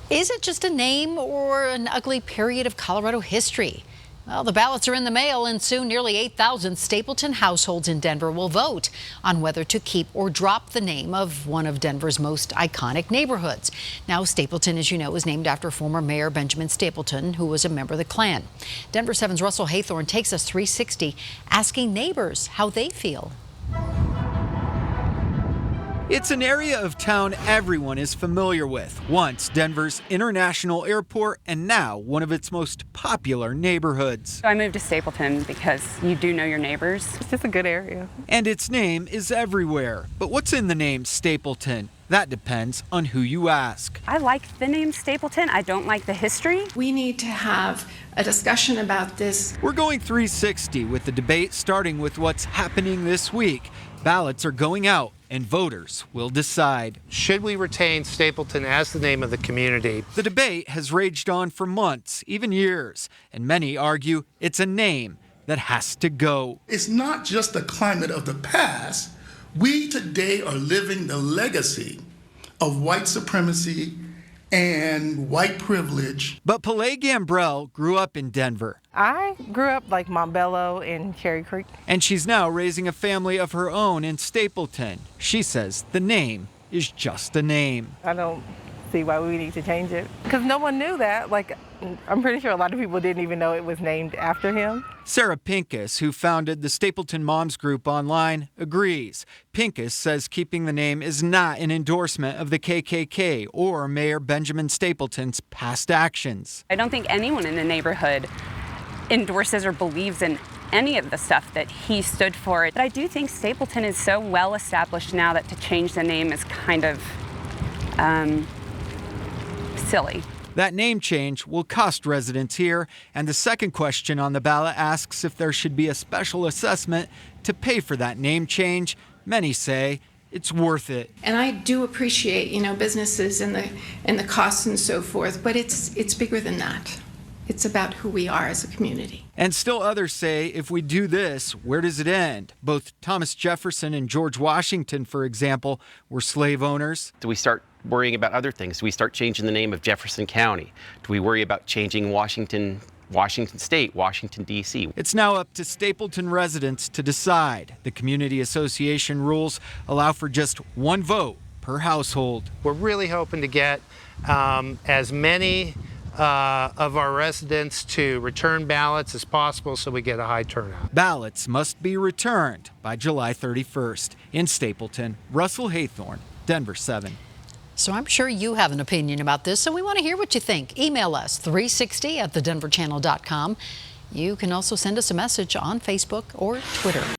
Is it just a name or an ugly period of Colorado history? Well, the ballots are in the mail, and soon nearly 8,000 Stapleton households in Denver will vote on whether to keep or drop the name of one of Denver's most iconic neighborhoods. Now, Stapleton, as you know, is named after former Mayor Benjamin Stapleton, who was a member of the Klan. Denver 7's Russell Haythorne takes us 360, asking neighbors how they feel. It's an area of town everyone is familiar with. Once Denver's international airport, and now one of its most popular neighborhoods. I moved to Stapleton because you do know your neighbors. It's just a good area. And its name is everywhere. But what's in the name Stapleton? That depends on who you ask. I like the name Stapleton. I don't like the history. We need to have a discussion about this. We're going 360 with the debate starting with what's happening this week. Ballots are going out and voters will decide. Should we retain Stapleton as the name of the community? The debate has raged on for months, even years, and many argue it's a name that has to go. It's not just the climate of the past. We today are living the legacy of white supremacy and white privilege. But Pelé Gambrell grew up in Denver. I grew up like Montbello and Cherry Creek. And she's now raising a family of her own in Stapleton. She says the name is just a name. I don't see why we need to change it. Because no one knew that. Like, I'm pretty sure a lot of people didn't even know it was named after him. Sarah Pincus, who founded the Stapleton Moms Group online, agrees. Pincus says keeping the name is not an endorsement of the KKK or Mayor Benjamin Stapleton's past actions. I don't think anyone in the neighborhood endorses or believes in any of the stuff that he stood for. But I do think Stapleton is so well established now that to change the name is kind of silly. That name change will cost residents here, and the second question on the ballot asks if there should be a special assessment to pay for that name change. Many say it's worth it. And I do appreciate, businesses and the costs and so forth, but it's bigger than that. It's about who we are as a community. And still others say, if we do this, where does it end? Both Thomas Jefferson and George Washington, for example, were slave owners. Do we start worrying about other things? Do we start changing the name of Jefferson County? Do we worry about changing Washington State, Washington, D.C.? It's now up to Stapleton residents to decide. The community association rules allow for just one vote per household. We're really hoping to get as many of our residents to return ballots as possible so we get a high turnout. Ballots must be returned by July 31st. In Stapleton, Russell Haythorne, Denver 7. So I'm sure you have an opinion about this, so we want to hear what you think. Email us 360@thedenverchannel.com. You can also send us a message on Facebook or Twitter.